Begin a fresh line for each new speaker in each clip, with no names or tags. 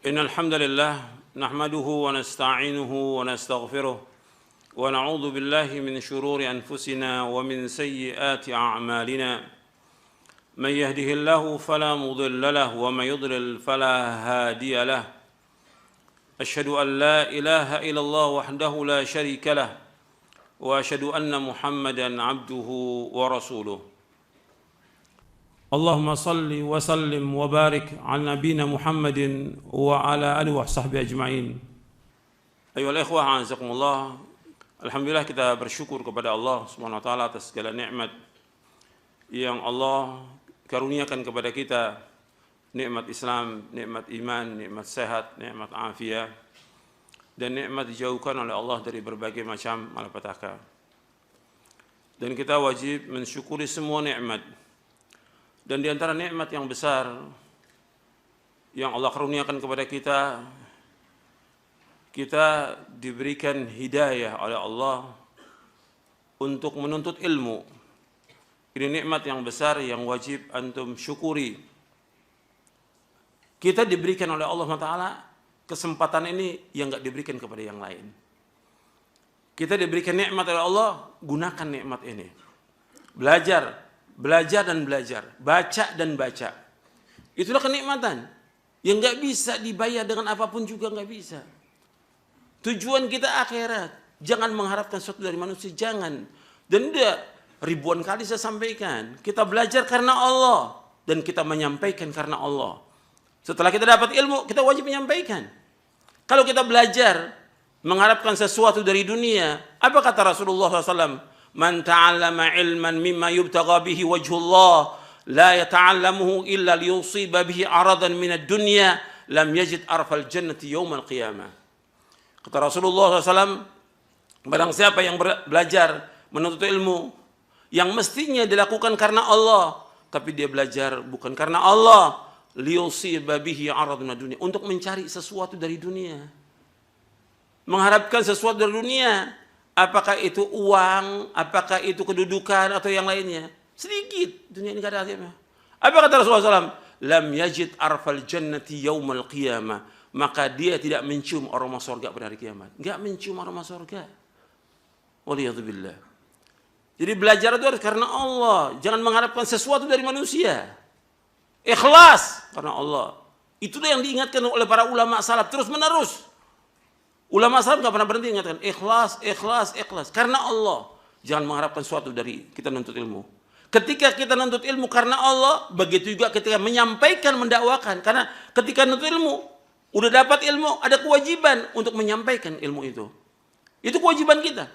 إن الحمد لله نحمده ونستعينه ونستغفره ونعوذ بالله من شرور أنفسنا ومن سيئات أعمالنا من يهده الله فلا مضل له ومن يضلل فلا هادي له أشهد أن لا إله إلا الله وحده لا شريك له وأشهد أن محمدا عبده ورسوله اللهم صل وسلم وبارك على نبينا محمد وعلى آله وصحبه أجمعين. Ayyuhal ikhwah, a'azakumullah. Alhamdulillah, kita bersyukur kepada Allah Subhanahu wa taala atas segala nikmat yang Allah karuniakan kepada kita, nikmat Islam, nikmat iman, nikmat sehat, nikmat afiat, dan nikmat dijauhkan oleh Allah dari berbagai macam malapetaka. Dan kita wajib mensyukuri semua nikmat. Dan di antara nikmat yang besar yang Allah karuniakan kepada kita, kita diberikan hidayah oleh Allah untuk menuntut ilmu. Ini nikmat yang besar yang wajib antum syukuri. Kita diberikan oleh Allah SWT kesempatan ini yang enggak diberikan kepada yang lain. Kita diberikan nikmat oleh Allah, gunakan nikmat ini. Belajar dan belajar, baca dan baca. Itulah kenikmatan yang enggak bisa dibayar dengan apapun juga, enggak bisa. Tujuan kita akhirat. Jangan mengharapkan sesuatu dari manusia, jangan. Dan dia ribuan kali saya sampaikan, kita belajar karena Allah dan kita menyampaikan karena Allah. Setelah kita dapat ilmu, kita wajib menyampaikan. Kalau kita belajar mengharapkan sesuatu dari dunia, apa kata Rasulullah SAW? Man ta'allama ilman mimma yubtagha bihi wajhullah la yata'allamuhu illa liyusiba bihi aradan minad dunya lam yajid arfal jannati yawmal qiyamah. Kata Rasulullah SAW, barang siapa yang belajar menuntut ilmu yang mestinya dilakukan karena Allah, tapi dia belajar bukan karena Allah, liyusiba bihi aradan minad dunya, untuk mencari sesuatu dari dunia, mengharapkan sesuatu dari dunia. Apakah itu uang, apakah itu kedudukan atau yang lainnya? Sedikit, dunia ini gak ada artinya. Apa kata Rasulullah SAW? Lam yajid arfal jannati yaumal qiyamah. Maka dia tidak mencium aroma surga pada hari kiamat. Gak mencium aroma surga. Waliyadzubillah. Jadi belajar itu harus karena Allah. Jangan mengharapkan sesuatu dari manusia. Ikhlas karena Allah. Itulah yang diingatkan oleh para ulama salaf terus menerus. Ulama salaf nggak pernah berhenti ingatkan ikhlas, ikhlas, ikhlas karena Allah. Jangan mengharapkan sesuatu dari kita nuntut ilmu. Ketika kita nuntut ilmu karena Allah, begitu juga ketika menyampaikan, mendakwakan. Karena ketika nuntut ilmu, udah dapat ilmu, ada kewajiban untuk menyampaikan ilmu itu. Itu kewajiban kita.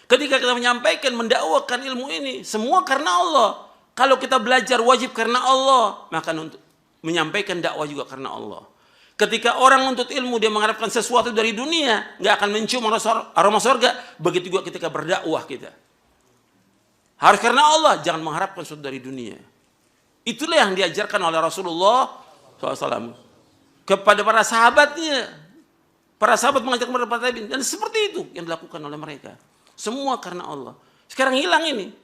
Ketika kita menyampaikan, mendakwakan ilmu ini, semua karena Allah. Kalau kita belajar wajib karena Allah, maka untuk menyampaikan dakwah juga karena Allah. Ketika orang menuntut ilmu, dia mengharapkan sesuatu dari dunia, nggak akan mencium aroma surga. Begitu juga ketika berdakwah kita. Harus karena Allah, jangan mengharapkan sesuatu dari dunia. Itulah yang diajarkan oleh Rasulullah SAW kepada para sahabatnya. Para sahabat mengajarkan kepada para tabi'in, dan seperti itu yang dilakukan oleh mereka. Semua karena Allah. Sekarang hilang ini.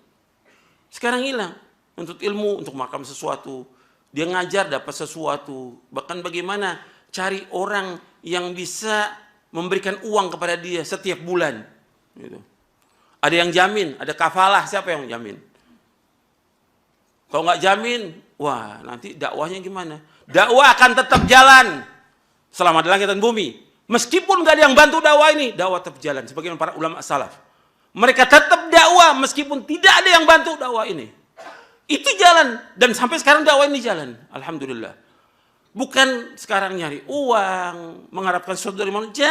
Sekarang hilang. Untuk ilmu, untuk makan sesuatu. Dia ngajar dapat sesuatu. Bahkan bagaimana cari orang yang bisa memberikan uang kepada dia setiap bulan. Gitu. Ada yang jamin, ada kafalah, siapa yang jamin? Kalau nggak jamin, wah nanti dakwahnya gimana? Dakwah akan tetap jalan selama di langit dan bumi. Meskipun nggak ada yang bantu dakwah ini, dakwah tetap jalan. Sebagaimana para ulama salaf. Mereka tetap dakwah meskipun tidak ada yang bantu dakwah ini. Itu jalan, dan sampai sekarang dakwah ini jalan. Alhamdulillah. Bukan sekarang nyari uang, mengharapkan sesuatu dari manusia.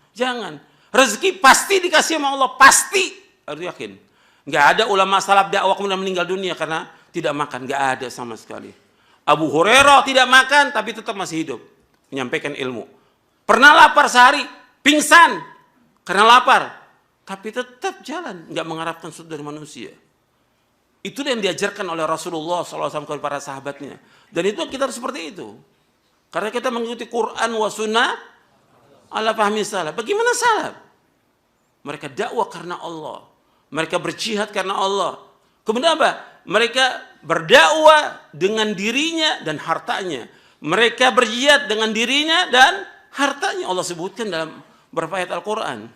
Jangan. Rezeki pasti dikasih sama Allah, pasti. Harus yakin. Nggak ada ulama salaf dakwah kemudian meninggal dunia karena tidak makan, nggak ada sama sekali. Abu Hurairah tidak makan tapi tetap masih hidup, menyampaikan ilmu. Pernah lapar sehari, pingsan karena lapar, tapi tetap jalan, nggak mengharapkan sesuatu dari manusia. Itulah yang diajarkan oleh Rasulullah SAW kepada para sahabatnya. Dan itu kita harus seperti itu. Karena kita mengikuti Quran wa sunnah ala fahmi salaf. Bagaimana salaf? Mereka dakwah karena Allah. Mereka berjihad karena Allah. Kemudian apa? Mereka berdakwah dengan dirinya dan hartanya. Mereka berjihad dengan dirinya dan hartanya. Allah sebutkan dalam beberapa ayat Al-Quran.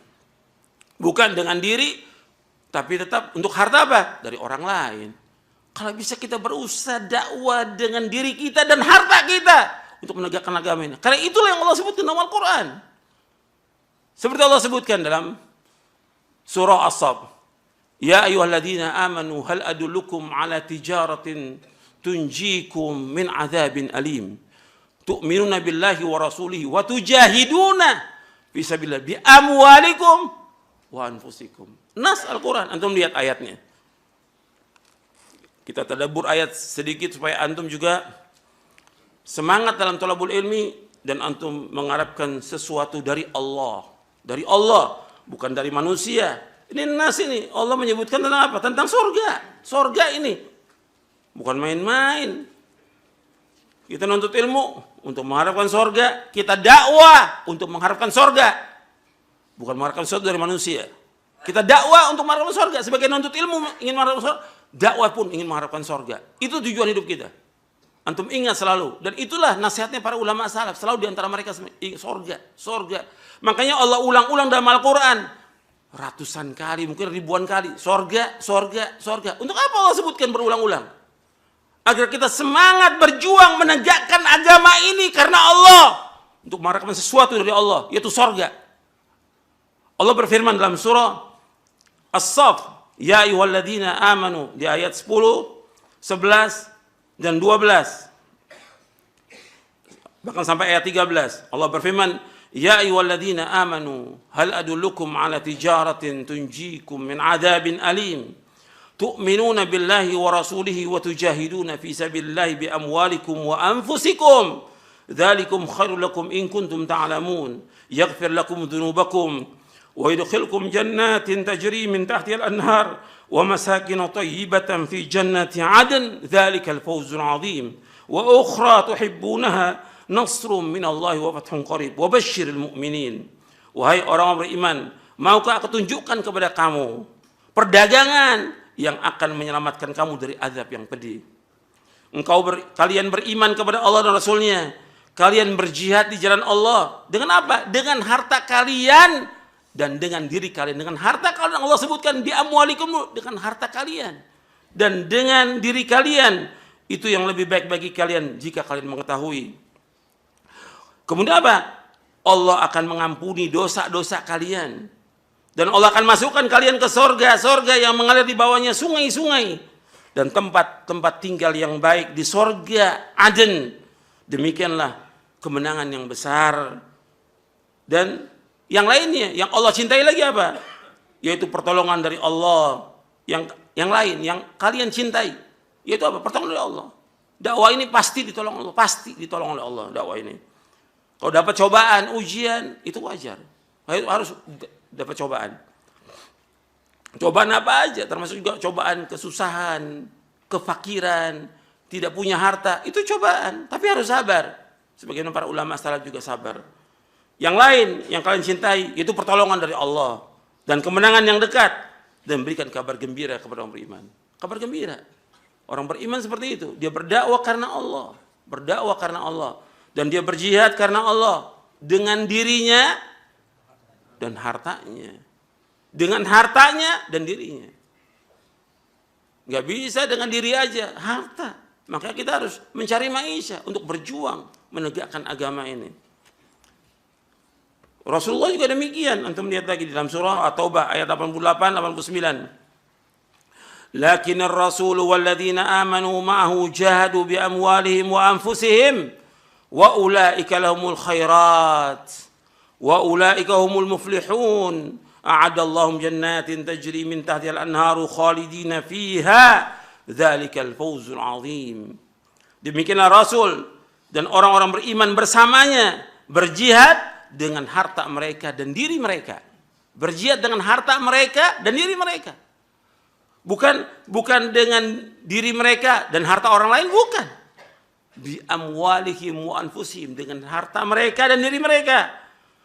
Bukan dengan diri, tapi tetap untuk harta apa? Dari orang lain. Kalau bisa kita berusaha dakwah dengan diri kita dan harta kita untuk menegakkan agama ini. Karena itulah yang Allah sebutkan dalam Al-Quran. Seperti Allah sebutkan dalam surah As-Saff. Ya ayyuhalladzina amanu hal adullukum ala tijaratin tunjikum min adzabin alim. Tu'minuna billahi wa rasulihi wa tujahiduna fi sabilillah bi amwalikum wa anfusikum. Nas Al-Quran, antum lihat ayatnya. Kita tadabbur ayat sedikit supaya antum juga semangat dalam thalabul ilmi dan antum mengharapkan sesuatu dari Allah. Dari Allah, bukan dari manusia. Ini nas ini, Allah menyebutkan tentang apa? Tentang surga. Surga ini bukan main-main. Kita nuntut ilmu untuk mengharapkan surga, kita dakwah untuk mengharapkan surga. Bukan mengharapkan sesuatu dari manusia. Kita dakwah untuk mengharapkan surga. Sebagai nuntut ilmu ingin mengharapkan surga, dakwah pun ingin mengharapkan surga. Itu tujuan hidup kita. Antum ingat selalu. Dan itulah nasihatnya para ulama salaf. Selalu diantara mereka surga, surga. Makanya Allah ulang-ulang dalam Al-Quran. Ratusan kali, mungkin ribuan kali. Surga, surga, surga. Untuk apa Allah sebutkan berulang-ulang? Agar kita semangat berjuang menegakkan agama ini karena Allah. Untuk mengharapkan sesuatu dari Allah, yaitu surga. Allah berfirman dalam surah As-Saff. Ya ayyuhalladzina amanu. Di ayat 10, 11, dan 12. Bahkan sampai ayat 13. Allah berfirman, Ya ayyuhalladzina amanu hal adullukum ala tijaratin tunjikum min adzabin alim tu'minuna billahi wa rasulihi wa tujahiduna fi sabilillahi bi amwalikum wa anfusikum dzalikum khairul lakum in kuntum ta'lamun yaghfir lakum dhunubakum wa yudkhilkum jannatin tajri min tahtiha al-anhar wa masakin tayyibatan fi jannati 'adn dzalikal fawzul 'adzim wa ukhra tuhibbunaha Nasrum minallahi wa fathun qarib wa basyiril mu'minin. Wahai orang-orang beriman, maukah aku tunjukkan kepada kamu perdagangan yang akan menyelamatkan kamu dari azab yang pedih. Kalian beriman kepada Allah dan Rasulnya, kalian berjihad di jalan Allah. Dengan apa? Dengan harta kalian dan dengan diri kalian. Dengan harta kalian, Allah sebutkan bi amwalikum, dengan harta kalian dan dengan diri kalian. Itu yang lebih baik bagi kalian jika kalian mengetahui. Kemudian apa? Allah akan mengampuni dosa-dosa kalian. Dan Allah akan masukkan kalian ke surga. Surga yang mengalir di bawahnya sungai-sungai. Dan tempat tinggal yang baik di surga Aden. Demikianlah kemenangan yang besar. Dan yang lainnya, yang Allah cintai lagi apa? Yaitu pertolongan dari Allah. Yang lain, yang kalian cintai. Yaitu apa? Pertolongan dari Allah. Dakwah ini pasti ditolong Allah. Pasti ditolong oleh Allah dakwah ini. Kalau dapat cobaan, ujian, itu wajar. Harus dapat cobaan. Cobaan apa aja, termasuk juga cobaan kesusahan, kefakiran, tidak punya harta, itu cobaan. Tapi harus sabar. Sebagaimana para ulama salaf juga sabar. Yang lain, yang kalian cintai, itu pertolongan dari Allah. Dan kemenangan yang dekat. Dan berikan kabar gembira kepada orang beriman. Kabar gembira. Orang beriman seperti itu. Dia berdakwah karena Allah. Berdakwah karena Allah. Dan dia berjihad karena Allah dengan dirinya dan hartanya. Dengan hartanya dan dirinya. Nggak bisa dengan diri aja, harta. Maka kita harus mencari maisha untuk berjuang menegakkan agama ini. Rasulullah juga demikian. Antum lihat lagi di dalam surah At-Taubah ayat 88 89. Lakin ar-rasul walladzina amanu ma'ahu jahadu bi amwalihim wa anfusihim wa ulaika lahumul khairat wa ulaika humul muflihun a'adallahu jannatin tajri min tahtiha al-anharu khalidina fiha dzalikal fawzul 'adzim. Demikianlah Rasul dan orang-orang beriman bersamanya berjihad dengan harta mereka dan diri mereka. Berjihad dengan harta mereka dan diri mereka. Bukan dengan diri mereka dan harta orang lain, bukan. Bi amwalihim wa anfusihim, dengan harta mereka dan diri mereka.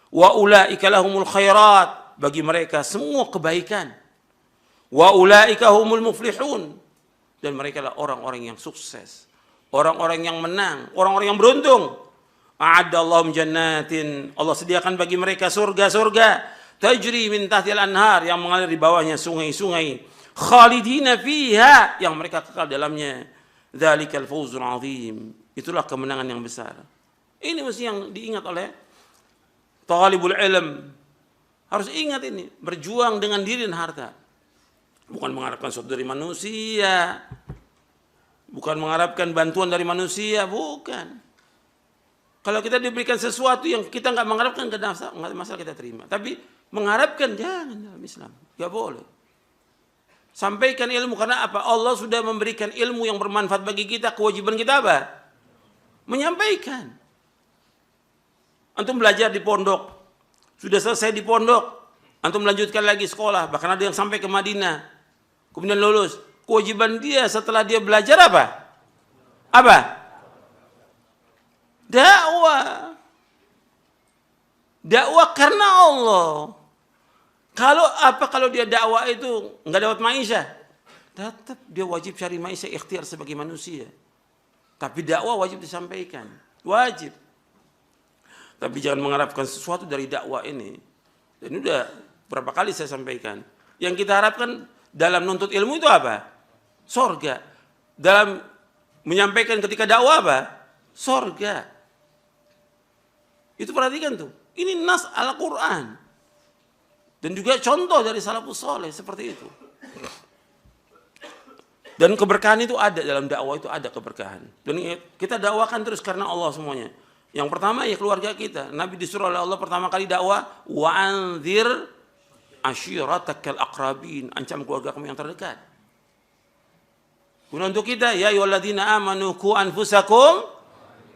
Wa ulaika lahumul khairat, bagi mereka semua kebaikan. Wa ulaika humul muflihun, dan mereka lah orang-orang yang sukses. orang-orang yang menang, orang-orang yang beruntung. A'addallahum jannatin, Allah sediakan bagi mereka surga-surga, tajri min tahtil anhar, yang mengalir di bawahnya sungai-sungai, khalidina fiha, yang mereka kekal dalamnya. Dzalikal fawzul azim, itulah kemenangan yang besar. Ini mesti yang diingat oleh talibul ilm. Harus ingat ini, berjuang dengan diri dan harta. Bukan mengharapkan sesuatu dari manusia, bukan mengharapkan bantuan dari manusia, bukan. Kalau kita diberikan sesuatu yang kita nggak mengharapkan, nggak masalah kita terima. Tapi mengharapkan jangan dalam Islam, nggak boleh. Sampaikan ilmu, karena apa? Allah sudah memberikan ilmu yang bermanfaat bagi kita. Kewajiban kita apa? Menyampaikan. Antum belajar di pondok, sudah selesai di pondok, antum melanjutkan lagi sekolah, bahkan ada yang sampai ke Madinah, kemudian lulus. Kewajiban dia setelah dia belajar apa? Apa? Dakwah. Dakwah karena Allah. Kalau dia dakwah itu nggak dapat maisha, tetap dia wajib cari maisha ikhtiar sebagai manusia. Tapi dakwah wajib disampaikan, wajib. Tapi jangan mengharapkan sesuatu dari dakwah ini. Dan udah berapa kali saya sampaikan. Yang kita harapkan dalam nuntut ilmu itu apa? Sorga. Dalam menyampaikan ketika dakwah apa? Sorga. Itu perhatikan tuh. Ini nas Al-Quran. Dan juga contoh dari salafus soleh seperti itu. Dan keberkahan itu ada dalam dakwah, itu ada keberkahan. Dan kita dakwakan terus karena Allah semuanya. Yang pertama ya keluarga kita. Nabi disuruh oleh Allah pertama kali dakwah, wa anzir ashiratakal aqrabin, ancam keluarga kamu yang terdekat. Kemudian untuk kita, ya ayyuhalladzina amanu qu anfusakum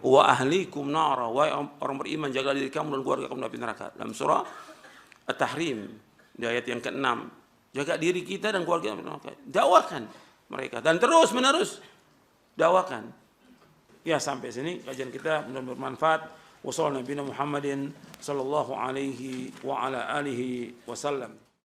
wa ahlikum nara, wahai orang beriman jaga diri kamu dan keluarga kamu dari neraka. Dalam surah At-Tahrim di ayat yang ke-6, jaga diri kita dan keluarga dari neraka. Dakwakan mereka dan terus menerus dakwakan. Ya, sampai sini kajian kita, mudah-mudahan bermanfaat. Wassallallahu Muhammadin sallallahu alaihi wa ala alihi wasallam.